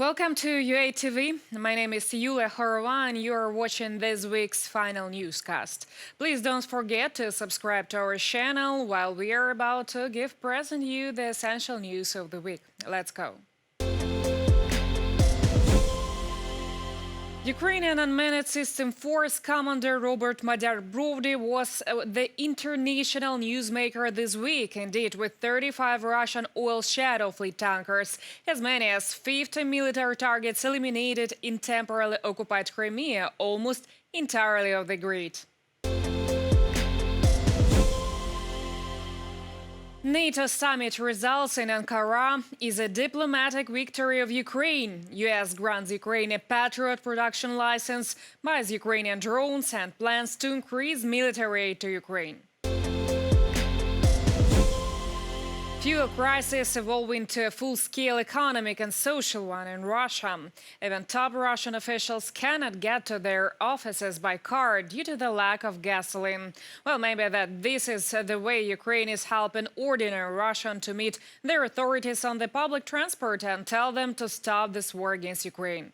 Welcome to UATV. My name is Yulia Horova and you are watching this week's final newscast. Please don't forget to subscribe to our channel while we are about to present you the essential news of the week. Let's go. Ukrainian Unmanned System Force Commander Robert Madar-Brovdy was the international newsmaker this week, indeed, with 35 Russian oil shadow fleet tankers, as many as 50 military targets eliminated in temporarily occupied Crimea, almost entirely off the grid. NATO summit results in Ankara is a diplomatic victory of Ukraine. US grants Ukraine a Patriot production license, buys Ukrainian drones and plans to increase military aid to Ukraine. Fuel crisis evolving to a full-scale economic and social one in Russia. Even top Russian officials cannot get to their offices by car due to the lack of gasoline. Well, maybe that this is the way Ukraine is helping ordinary Russian to meet their authorities on the public transport and tell them to stop this war against Ukraine.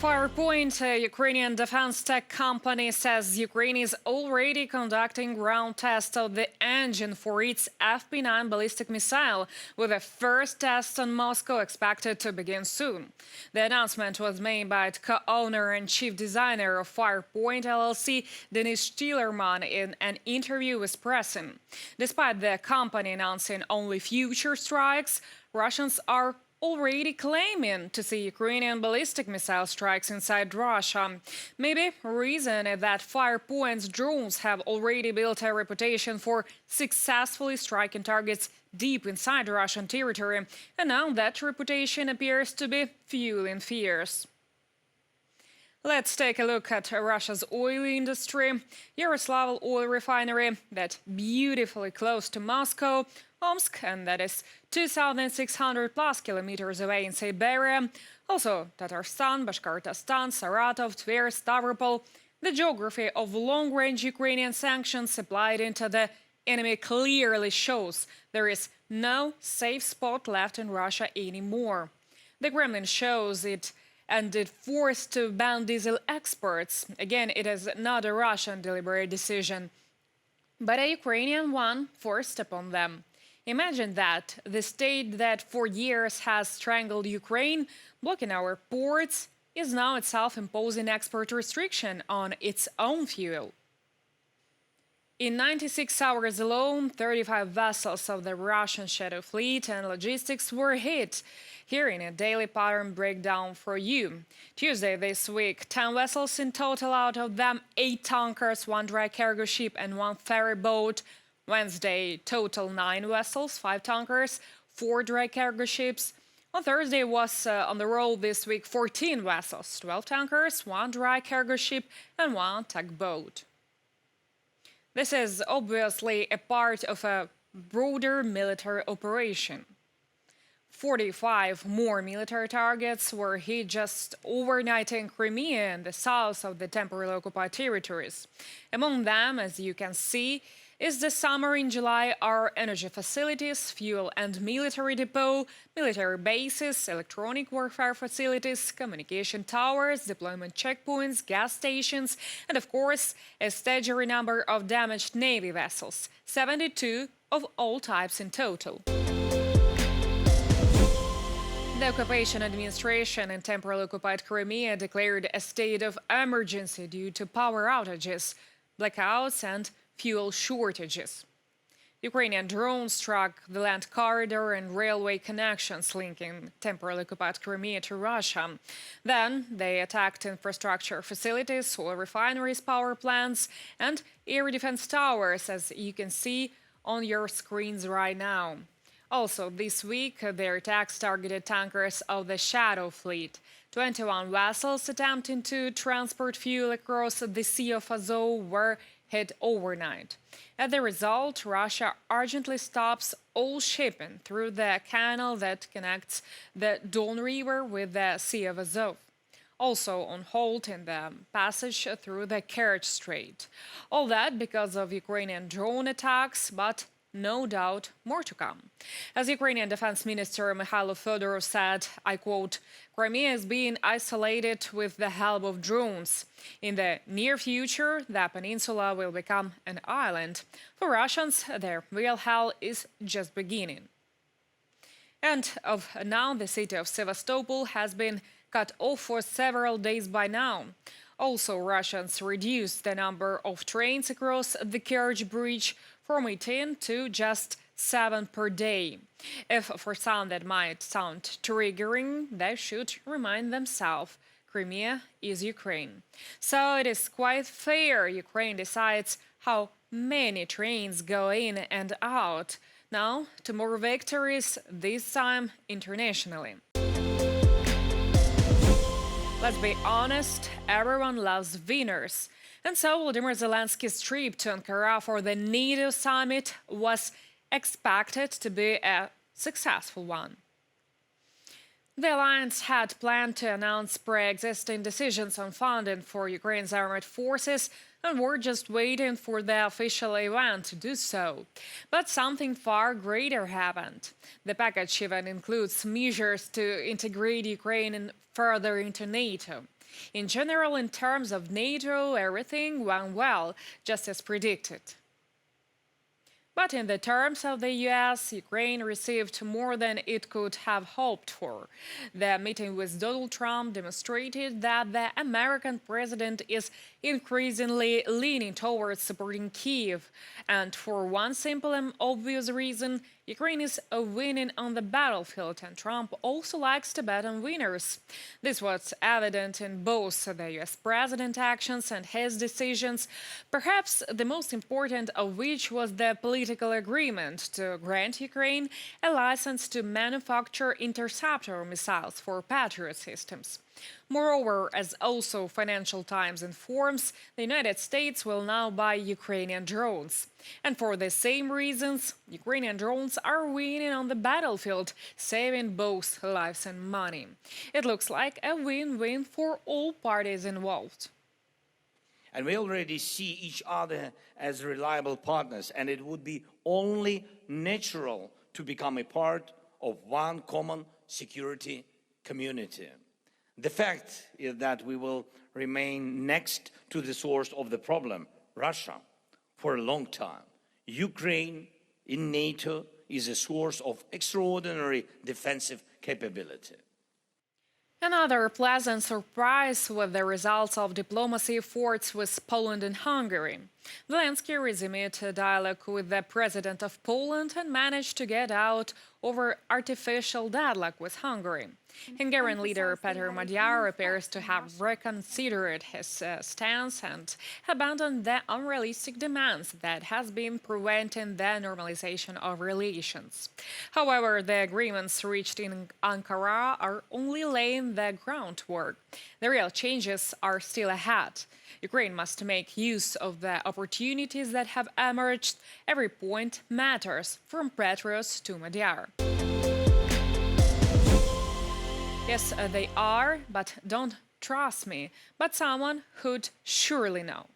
Firepoint, a Ukrainian defense tech company, says Ukraine is already conducting ground tests of the engine for its FP-9 ballistic missile, with the first test on Moscow expected to begin soon. The announcement was made by its co-owner and chief designer of Firepoint LLC, Denis Shtillerman, in an interview with Pressin. Despite the company announcing only future strikes, Russians are already claiming to see Ukrainian ballistic missile strikes inside Russia. Maybe reason is that Firepoint's drones have already built a reputation for successfully striking targets deep inside Russian territory, and now that reputation appears to be fueling fears. Let's take a look at Russia's oil industry. Yaroslavl oil refinery, that beautifully close to Moscow, Omsk, and that is 2,600 plus kilometers away in Siberia. Also, Tatarstan, Bashkortostan, Saratov, Tver, Stavropol. The geography of long-range Ukrainian sanctions applied into the enemy clearly shows there is no safe spot left in Russia anymore. The Kremlin shows it and it forced to ban diesel exports. Again, it is not a Russian deliberate decision, but a Ukrainian one forced upon them. Imagine that, the state that for years has strangled Ukraine, blocking our ports, is now itself imposing export restriction on its own fuel. In 96 hours alone, 35 vessels of the Russian shadow fleet and logistics were hit. Here in a daily pattern breakdown for you. Tuesday this week, 10 vessels in total, out of them 8 tankers, 1 dry cargo ship and 1 ferry boat. Wednesday, total 9 vessels, 5 tankers, 4 dry cargo ships. On Thursday was on the roll this week 14 vessels, 12 tankers, 1 dry cargo ship and 1 tugboat. This is obviously a part of a broader military operation. 45 more military targets were hit just overnight in Crimea and the south of the temporarily occupied territories. Among them, as you can see, is the summer in July are energy facilities, fuel and military depot, military bases, electronic warfare facilities, communication towers, deployment checkpoints, gas stations, and of course, a staggering number of damaged Navy vessels, 72 of all types in total. The occupation administration in temporarily occupied Crimea declared a state of emergency due to power outages, blackouts and fuel shortages. Ukrainian drones struck the land corridor and railway connections linking temporarily occupied Crimea to Russia. Then they attacked infrastructure facilities, oil refineries, power plants, and air defense towers, as you can see on your screens right now. Also, this week, their attacks targeted tankers of the Shadow Fleet. 21 vessels attempting to transport fuel across the Sea of Azov were hit overnight. As a result, Russia urgently stops all shipping through the canal that connects the Don River with the Sea of Azov. Also on hold in the passage through the Kerch Strait. All that because of Ukrainian drone attacks, but no doubt more to come. As Ukrainian Defense Minister Mikhailo Fedorov said, I quote, Crimea is being isolated with the help of drones. In the near future, the peninsula will become an island. For Russians, their real hell is just beginning. And now the city of Sevastopol has been cut off for several days by now. Also, Russians reduced the number of trains across the Kerch Bridge from 18 to just 7 per day. If for some that might sound triggering, they should remind themselves Crimea is Ukraine. So it is quite fair Ukraine decides how many trains go in and out. Now to more victories, this time internationally. Let's be honest, everyone loves winners. And so Volodymyr Zelensky's trip to Ankara for the NATO summit was expected to be a successful one. The alliance had planned to announce pre-existing decisions on funding for Ukraine's armed forces and were just waiting for the official event to do so. But something far greater happened. The package even includes measures to integrate Ukraine further into NATO. In general, in terms of NATO, everything went well, just as predicted. But in the terms of the US, Ukraine received more than it could have hoped for. The meeting with Donald Trump demonstrated that the American president is increasingly leaning towards supporting Kyiv. And for one simple and obvious reason, Ukraine is winning on the battlefield, and Trump also likes to bet on winners. This was evident in both the US president's actions and his decisions, perhaps the most important of which was the political agreement to grant Ukraine a license to manufacture interceptor missiles for Patriot systems. Moreover, as also Financial Times informs, the United States will now buy Ukrainian drones. And for the same reasons, Ukrainian drones are winning on the battlefield, saving both lives and money. It looks like a win-win for all parties involved. And we already see each other as reliable partners, and it would be only natural to become a part of one common security community. The fact is that we will remain next to the source of the problem, Russia, for a long time. Ukraine in NATO is a source of extraordinary defensive capability. Another pleasant surprise was the results of diplomacy efforts with Poland and Hungary. Zelenskyy resumed a dialogue with the president of Poland and managed to get out over artificial deadlock with Hungary. Hungarian leader Patriot appears to have reconsidered his stance and abandoned the unrealistic demands that has been preventing the normalization of relations. However, the agreements reached in Ankara are only laying the groundwork. The real changes are still ahead. Ukraine must make use of the opportunities that have emerged. Every point matters, from Patriots to Magyar. Yes, they are, but don't trust me, but someone who'd surely know.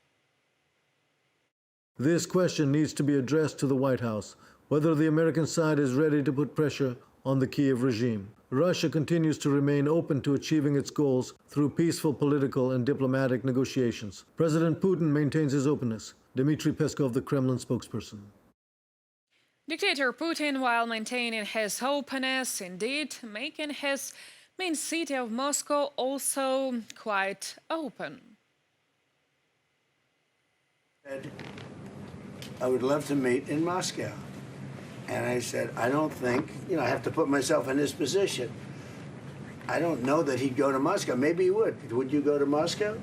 This question needs to be addressed to the White House, whether the American side is ready to put pressure on the Kyiv regime. Russia continues to remain open to achieving its goals through peaceful political and diplomatic negotiations. President Putin maintains his openness. Dmitry Peskov, the Kremlin spokesperson. Dictator Putin, while maintaining his openness, indeed making his main city of Moscow also quite open. I would love to meet in Moscow. And I said, I don't think, I have to put myself in his position. I don't know that he'd go to Moscow. Maybe he would. Would you go to Moscow?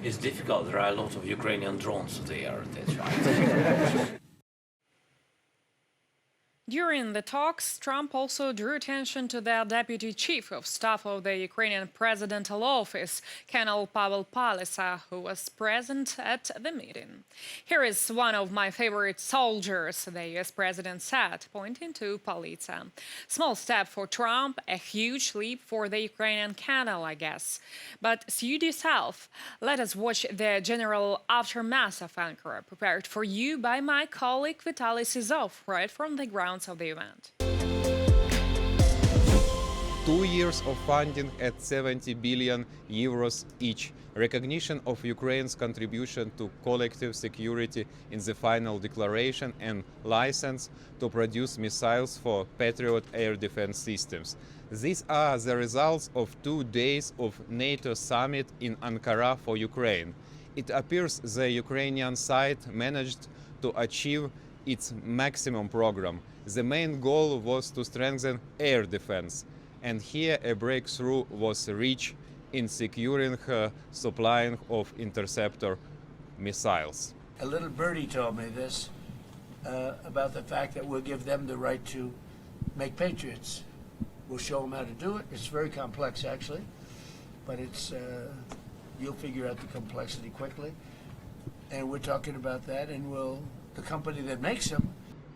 It's difficult. There are a lot of Ukrainian drones there. That's right. During the talks, Trump also drew attention to the deputy chief of staff of the Ukrainian presidential office, Colonel Pavel Palisa, who was present at the meeting. Here is one of my favorite soldiers, the US president said, pointing to Palisa. Small step for Trump, a huge leap for the Ukrainian colonel, I guess. But suit yourself. Let us watch the general aftermath of Ankara, prepared for you by my colleague Vitaly Azov, right from the grounds of the event. 2 years of funding at 70 billion euros each. Recognition of Ukraine's contribution to collective security in the final declaration and license to produce missiles for Patriot air defense systems. These are the results of 2 days of NATO summit in Ankara for Ukraine. It appears the Ukrainian side managed to achieve its maximum program. The main goal was to strengthen air defense, and here a breakthrough was reached in securing supplying of interceptor missiles. A little birdie told me this about the fact that we'll give them the right to make Patriots. We'll show them how to do it. It's very complex, actually, but it's you'll figure out the complexity quickly. And we're talking about that, and the company that makes them.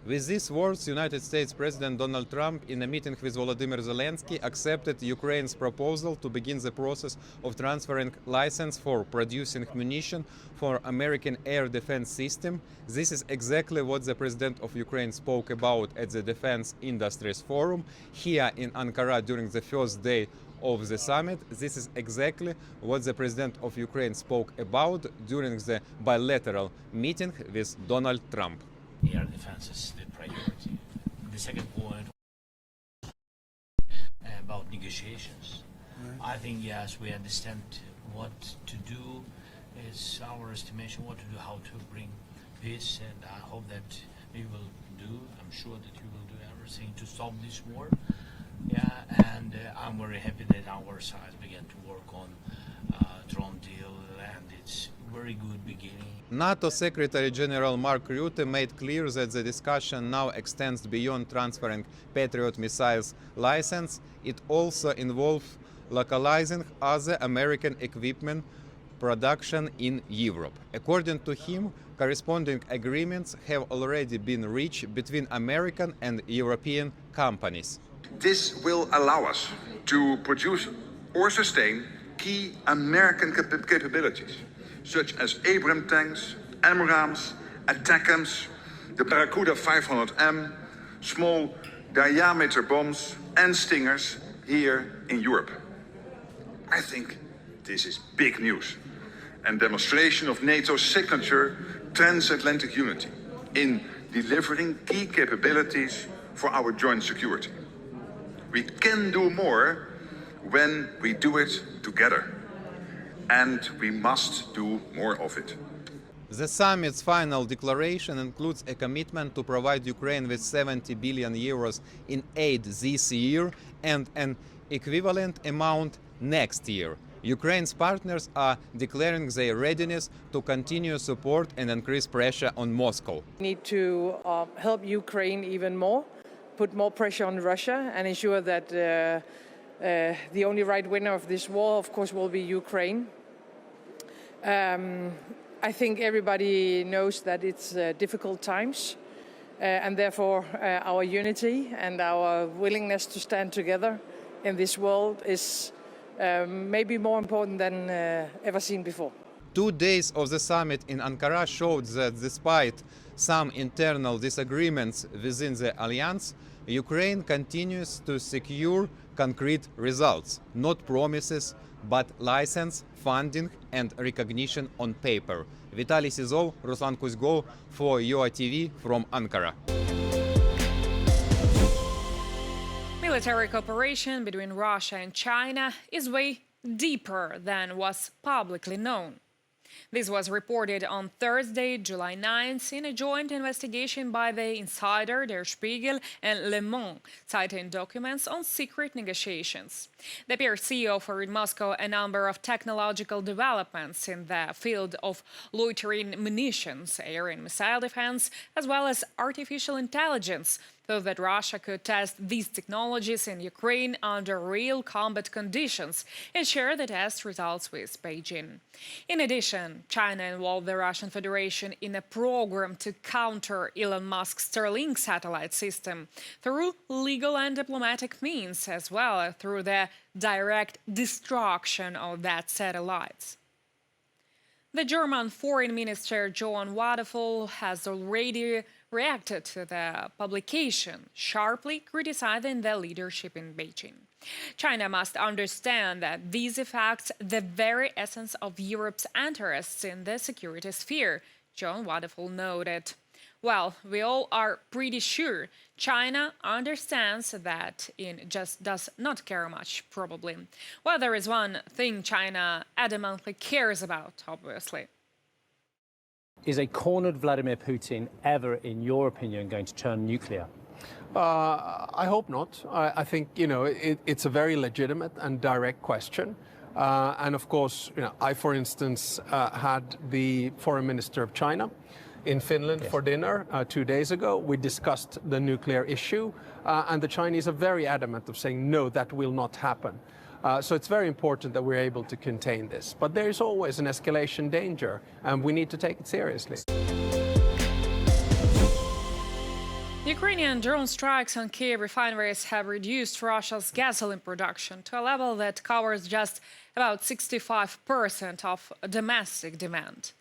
With these words, United States President Donald Trump, in a meeting with Volodymyr Zelenskyy, accepted Ukraine's proposal to begin the process of transferring license for producing munition for American air defense system. This is exactly what the President of Ukraine spoke about at the Defense Industries Forum here in Ankara during the first day of the summit. This is exactly what the President of Ukraine spoke about during the bilateral meeting with Donald Trump. Air defense is the priority. The second point about negotiations. I think, yes, we understand what to do. Is our estimation what to do, how to bring peace, and I hope that we will do. I'm sure that you will do everything to stop this war. Yeah, and I'm very happy that our side began to work on Trump deal, and it's very good beginning. NATO Secretary General Mark Rutte made clear that the discussion now extends beyond transferring Patriot missiles license. It also involves localizing other American equipment production in Europe. According to him, corresponding agreements have already been reached between American and European companies. This will allow us to produce or sustain key American capabilities, such as Abrams tanks, AMRAAMs, ATACMS, the Barracuda 500M, small diameter bombs, and Stingers here in Europe. I think this is big news and demonstration of NATO's signature transatlantic unity in delivering key capabilities for our joint security. We can do more when we do it together, and we must do more of it. The summit's final declaration includes a commitment to provide Ukraine with 70 billion euros in aid this year and an equivalent amount next year. Ukraine's partners are declaring their readiness to continue support and increase pressure on Moscow. We need to help Ukraine even more, put more pressure on Russia, and ensure that the only right winner of this war, of course, will be Ukraine. I think everybody knows that it's difficult times, and therefore our unity and our willingness to stand together in this world is maybe more important than ever seen before. 2 days of the summit in Ankara showed that despite some internal disagreements within the alliance, Ukraine continues to secure concrete results, not promises, but license, funding and recognition on paper. Vitaly Azov, Ruslan Kuzgo for UATV from Ankara. Military cooperation between Russia and China is way deeper than was publicly known. This was reported on Thursday, July 9th, in a joint investigation by the Insider, Der Spiegel, and Le Monde, citing documents on secret negotiations. The PRC offered Moscow a number of technological developments in the field of loitering munitions, air and missile defense, as well as artificial intelligence, so that Russia could test these technologies in Ukraine under real combat conditions and share the test results with Beijing. In addition, China involved the Russian Federation in a program to counter Elon Musk's Starlink satellite system through legal and diplomatic means, as well as through the direct destruction of that satellites. The German Foreign Minister Johann Wadephul has already reacted to the publication, sharply criticizing the leadership in Beijing. China must understand that these affect the very essence of Europe's interests in the security sphere, Johann Wadephul noted. Well, we all are pretty sure China understands that it just does not care much, probably. Well, there is one thing China adamantly cares about, obviously. Is a cornered Vladimir Putin ever, in your opinion, going to turn nuclear? I hope not. I think, it's a very legitimate and direct question. And of course, I, for instance, had the foreign minister of China in Finland for dinner 2 days ago. We discussed the nuclear issue, and the Chinese are very adamant of saying, no, that will not happen. So it's very important that we're able to contain this. But there is always an escalation danger, and we need to take it seriously. Ukrainian drone strikes on Kyiv refineries have reduced Russia's gasoline production to a level that covers just about 65% of domestic demand.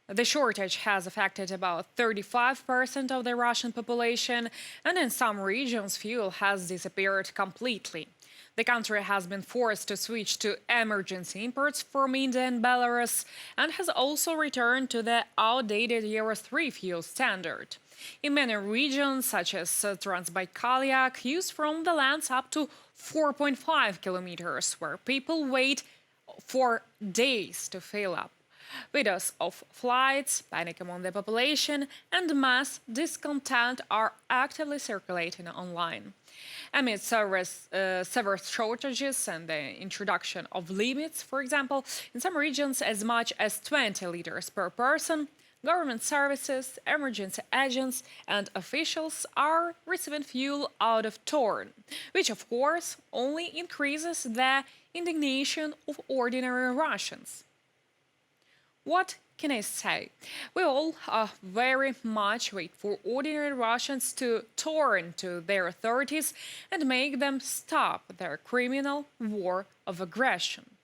The shortage has affected about 35% of the Russian population, and in some regions, fuel has disappeared completely. The country has been forced to switch to emergency imports from India and Belarus, and has also returned to the outdated Euro 3 fuel standard. In many regions, such as Transbaikalia, queues from the lands up to 4.5 kilometers, where people wait for days to fill up. Videos of flights, panic among the population, and mass discontent are actively circulating online. Amid several shortages and the introduction of limits, for example, in some regions as much as 20 liters per person, government services, emergency agents, and officials are receiving fuel out of turn, which of course only increases the indignation of ordinary Russians. What can I say? We all very much wait for ordinary Russians to turn to their authorities and make them stop their criminal war of aggression.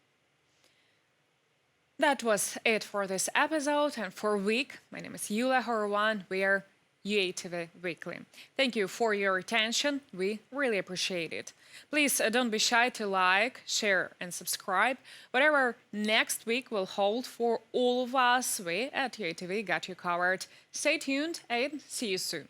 That was it for this episode and for a week. My name is Yulia Horovan. We are UATV Weekly. Thank you for your attention. We really appreciate it. Please don't be shy to like, share and subscribe. Whatever next week will hold for all of us, we at UATV got you covered. Stay tuned and see you soon.